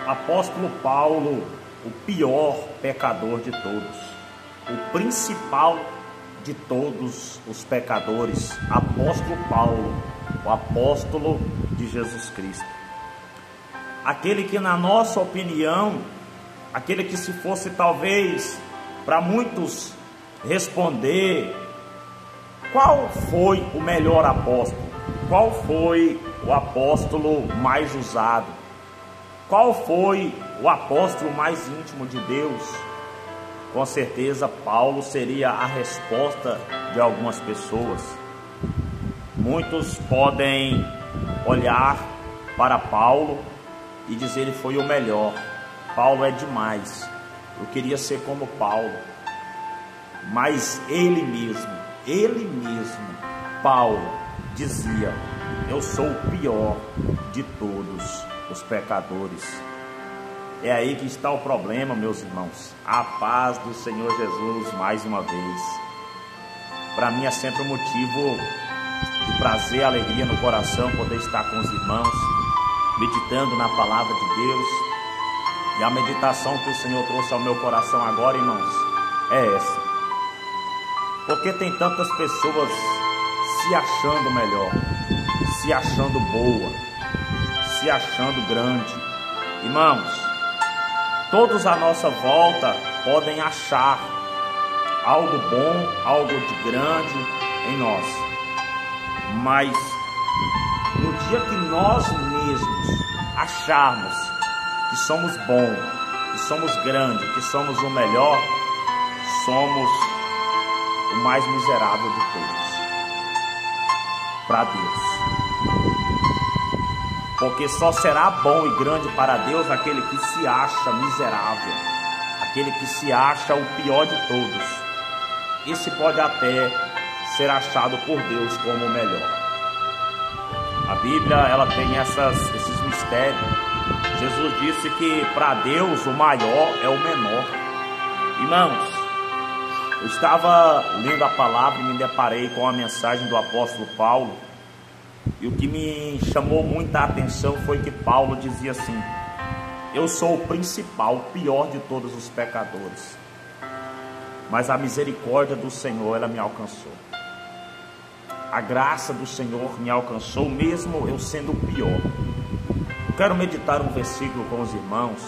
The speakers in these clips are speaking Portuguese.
Apóstolo Paulo, o pior pecador de todos, o principal de todos os pecadores, apóstolo Paulo, o apóstolo de Jesus Cristo. Aquele que, na nossa opinião, aquele que, se fosse talvez para muitos responder, qual foi o melhor apóstolo? Qual foi o apóstolo mais usado? Qual foi o apóstolo mais íntimo de Deus? Com certeza Paulo seria a resposta de algumas pessoas. Muitos podem olhar para Paulo e dizer ele foi o melhor. Paulo é demais. Eu queria ser como Paulo. Mas ele mesmo, Paulo, dizia: eu sou o pior de todos os pecadores. É aí que está o problema, meus irmãos. A paz do Senhor Jesus, mais uma vez. Para mim é sempre um motivo de prazer e alegria no coração poder estar com os irmãos, meditando na palavra de Deus. E a meditação que o Senhor trouxe ao meu coração agora, irmãos, é essa. Porque tem tantas pessoas se achando melhor, se achando boa, se achando grande. Irmãos, todos à nossa volta podem achar algo bom, algo de grande em nós. Mas no dia que nós mesmos acharmos que somos bons, que somos grandes, que somos o melhor, somos o mais miserável de todos para Deus. Porque só será bom e grande para Deus aquele que se acha miserável, aquele que se acha o pior de todos. Esse pode até ser achado por Deus como o melhor. A Bíblia, ela tem esses mistérios. Jesus disse que para Deus o maior é o menor. Irmãos, eu estava lendo a palavra e me deparei com a mensagem do apóstolo Paulo. E o que me chamou muita atenção foi que Paulo dizia assim: eu sou o principal, o pior de todos os pecadores, mas a misericórdia do Senhor, ela me alcançou. A graça do Senhor me alcançou, mesmo eu sendo o pior. Eu quero meditar um versículo com os irmãos,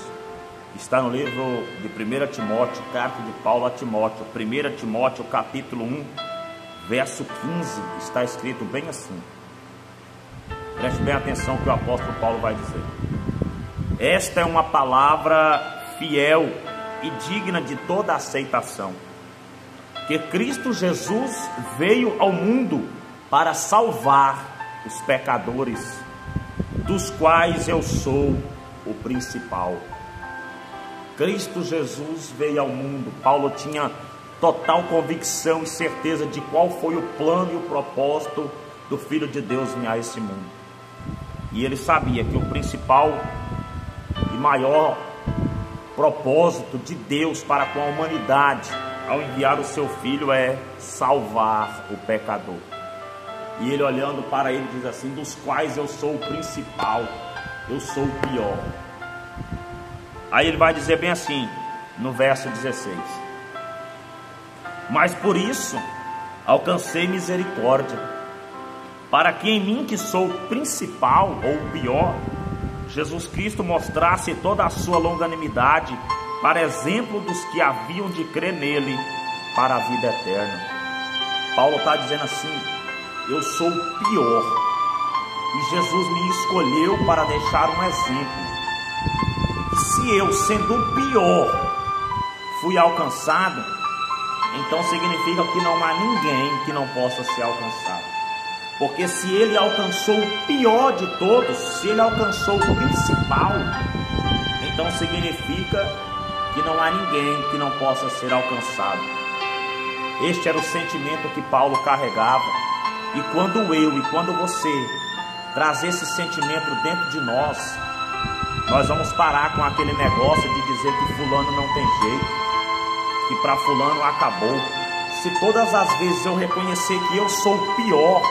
que está no livro de 1 Timóteo, carta de Paulo a Timóteo. 1 Timóteo capítulo 1, verso 15, está escrito bem assim. Preste bem atenção ao que o apóstolo Paulo vai dizer. Esta é uma palavra fiel e digna de toda aceitação, que Cristo Jesus veio ao mundo para salvar os pecadores, dos quais eu sou o principal. Cristo Jesus veio ao mundo. Paulo tinha total convicção e certeza de qual foi o plano e o propósito do Filho de Deus vir a esse mundo. E ele sabia que o principal e maior propósito de Deus para com a humanidade, ao enviar o seu Filho, é salvar o pecador. E ele, olhando para ele, diz assim: dos quais eu sou o principal, eu sou o pior. Aí ele vai dizer bem assim, no verso 16: mas por isso alcancei misericórdia, para que em mim, que sou o principal ou o pior, Jesus Cristo mostrasse toda a sua longanimidade, para exemplo dos que haviam de crer nele para a vida eterna. Paulo está dizendo assim: eu sou o pior, e Jesus me escolheu para deixar um exemplo. Se eu, sendo o pior, fui alcançado, então significa que não há ninguém que não possa ser alcançado. Porque se ele alcançou o pior de todos, se ele alcançou o principal, então significa que não há ninguém que não possa ser alcançado. Este era o sentimento que Paulo carregava. E quando eu e quando você trazer esse sentimento dentro de nós vamos parar com aquele negócio de dizer que fulano não tem jeito, que para fulano acabou. Se todas as vezes eu reconhecer que eu sou o pior,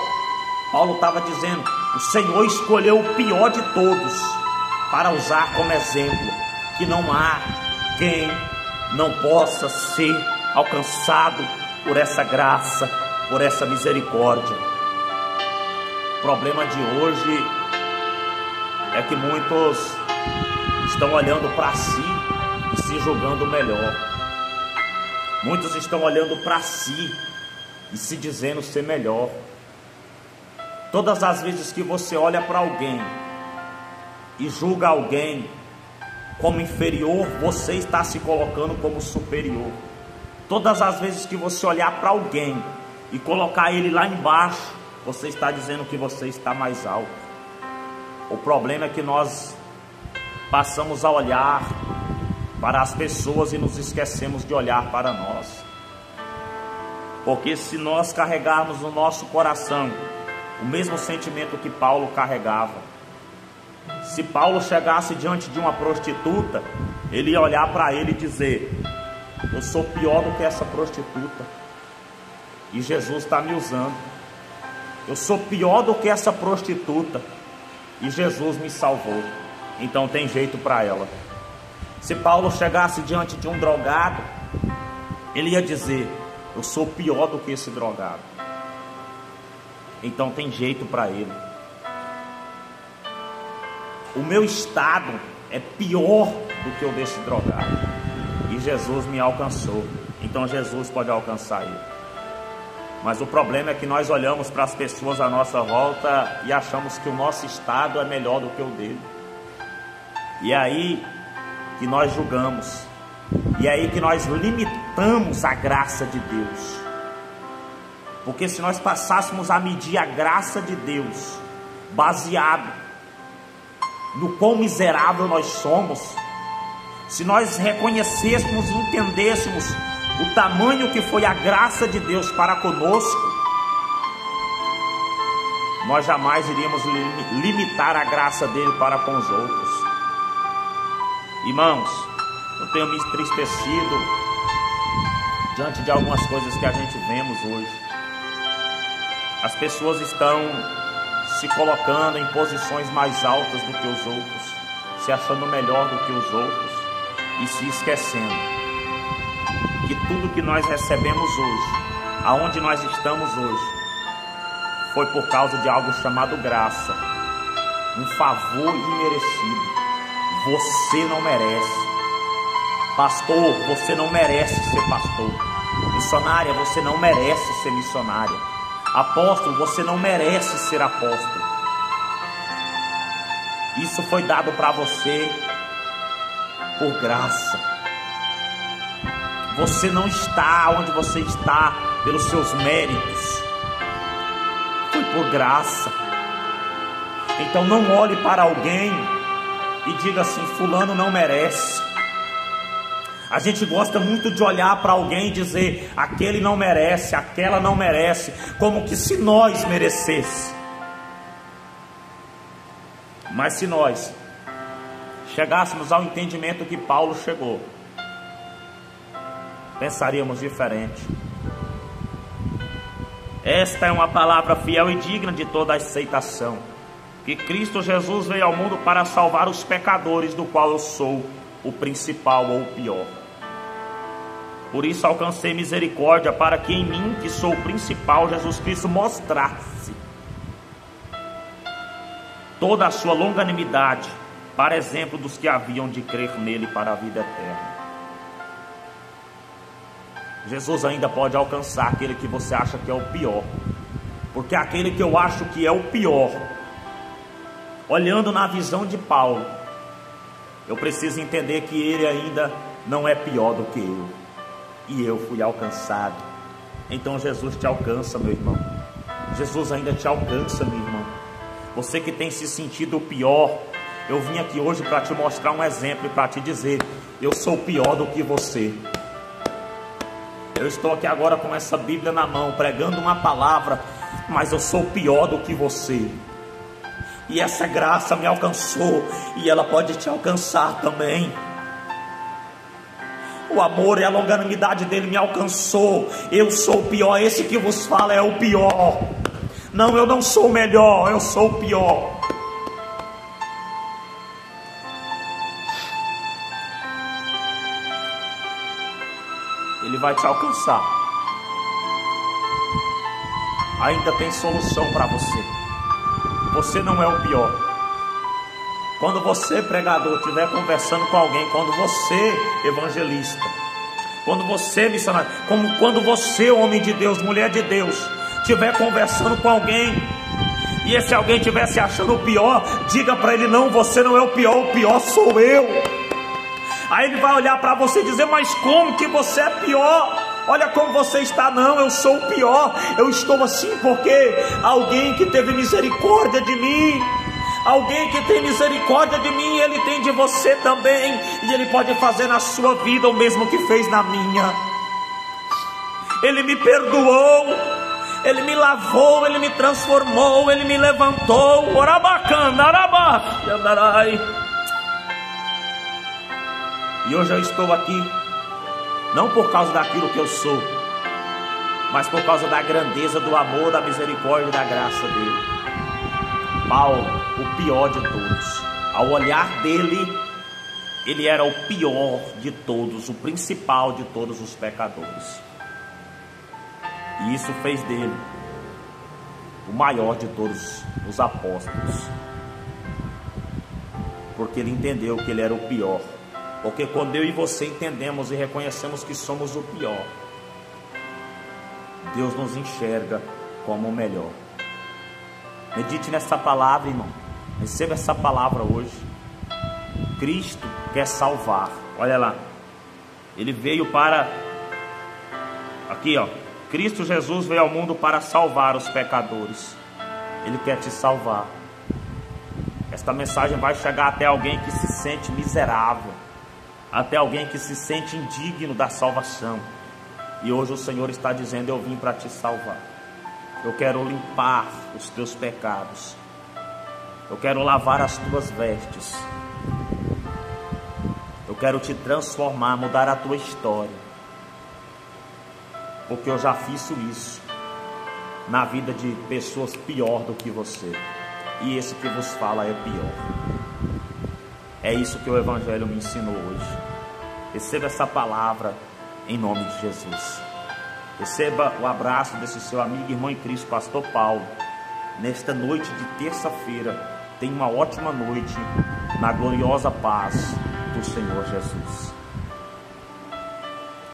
Paulo estava dizendo, o Senhor escolheu o pior de todos para usar como exemplo que não há quem não possa ser alcançado por essa graça, por essa misericórdia. O problema de hoje é que muitos estão olhando para si e se julgando melhor. Muitos estão olhando para si e se dizendo ser melhor. Todas as vezes que você olha para alguém e julga alguém como inferior, você está se colocando como superior. Todas as vezes que você olhar para alguém e colocar ele lá embaixo, você está dizendo que você está mais alto. O problema é que nós passamos a olhar para as pessoas e nos esquecemos de olhar para nós. Porque se nós carregarmos no nosso coração o mesmo sentimento que Paulo carregava, se Paulo chegasse diante de uma prostituta, ele ia olhar para ele e dizer: eu sou pior do que essa prostituta, e Jesus está me usando. Eu sou pior do que essa prostituta, e Jesus me salvou. Então tem jeito para ela. Se Paulo chegasse diante de um drogado, ele ia dizer: eu sou pior do que esse drogado, então tem jeito para ele. O meu estado é pior do que o desse drogado, e Jesus me alcançou, então Jesus pode alcançar ele. Mas o problema é que nós olhamos para as pessoas à nossa volta e achamos que o nosso estado é melhor do que o dele. E é aí que nós julgamos, e é aí que nós limitamos a graça de Deus. Porque se nós passássemos a medir a graça de Deus baseado no quão miserável nós somos, se nós reconhecêssemos e entendêssemos o tamanho que foi a graça de Deus para conosco, nós jamais iríamos limitar a graça dele para com os outros. Irmãos, eu tenho me entristecido diante de algumas coisas que a gente vemos hoje. As pessoas estão se colocando em posições mais altas do que os outros, se achando melhor do que os outros e se esquecendo que tudo que nós recebemos hoje, aonde nós estamos hoje, foi por causa de algo chamado graça, um favor imerecido. Você não merece. Pastor, você não merece ser pastor. Missionária, você não merece ser missionária. Apóstolo, você não merece ser apóstolo. Isso foi dado para você por graça. Você não está onde você está pelos seus méritos. Foi por graça. Então não olhe para alguém e diga assim: fulano não merece. A gente gosta muito de olhar para alguém e dizer: aquele não merece, aquela não merece, como que se nós merecesse. Mas se nós chegássemos ao entendimento que Paulo chegou, pensaríamos diferente. Esta é uma palavra fiel e digna de toda aceitação, que Cristo Jesus veio ao mundo para salvar os pecadores, do qual eu sou o principal ou o pior. Por isso alcancei misericórdia, para que em mim, que sou o principal, Jesus Cristo mostrasse toda a sua longanimidade, para exemplo dos que haviam de crer nele para a vida eterna. Jesus ainda pode alcançar aquele que você acha que é o pior, porque aquele que eu acho que é o pior, olhando na visão de Paulo, eu preciso entender que ele ainda não é pior do que eu, e eu fui alcançado. Então Jesus te alcança, meu irmão. Jesus ainda te alcança, meu irmão. Você que tem se sentido o pior, eu vim aqui hoje para te mostrar um exemplo e para te dizer: eu sou pior do que você. Eu estou aqui agora com essa Bíblia na mão, pregando uma palavra, mas eu sou pior do que você. E essa graça me alcançou, e ela pode te alcançar também. O amor e a longanimidade dele me alcançou. Eu sou o pior, esse que vos fala é o pior. Não, eu não sou o melhor, eu sou o pior. Ele vai te alcançar. Ainda tem solução para você. Você não é o pior. Quando você, pregador, estiver conversando com alguém, quando você, evangelista, quando você, missionário, como quando você, homem de Deus, mulher de Deus, estiver conversando com alguém, e esse alguém estiver se achando o pior, diga para ele: não, você não é o pior sou eu. Aí ele vai olhar para você e dizer: mas como que você é pior? Olha como você está. Não, eu sou o pior. Eu estou assim porque alguém que teve misericórdia de mim, alguém que tem misericórdia de mim, ele tem de você também, e ele pode fazer na sua vida o mesmo que fez na minha. Ele me perdoou, ele me lavou, ele me transformou, ele me levantou. Orabacana, arabaxi, andarai. E hoje eu estou aqui, não por causa daquilo que eu sou, mas por causa da grandeza, do amor, da misericórdia e da graça dele. Paulo, o pior de todos, ao olhar dele, ele era o pior de todos, o principal de todos os pecadores. E isso fez dele o maior de todos os apóstolos, porque ele entendeu que ele era o pior. Porque quando eu e você entendemos e reconhecemos que somos o pior, Deus nos enxerga como o melhor. Medite nessa palavra, irmão. Receba essa palavra hoje. Cristo quer salvar. Olha lá. Ele veio para... Aqui, ó. Cristo Jesus veio ao mundo para salvar os pecadores. Ele quer te salvar. Esta mensagem vai chegar até alguém que se sente miserável, até alguém que se sente indigno da salvação. E hoje o Senhor está dizendo: eu vim para te salvar. Eu quero limpar os teus pecados. Eu quero lavar as tuas vestes. Eu quero te transformar, mudar a tua história. Porque eu já fiz isso na vida de pessoas pior do que você. E esse que vos fala é pior. É isso que o Evangelho me ensinou hoje. Receba essa palavra em nome de Jesus. Receba o abraço desse seu amigo, irmão em Cristo, Pastor Paulo. Nesta noite de terça-feira, tenha uma ótima noite na gloriosa paz do Senhor Jesus.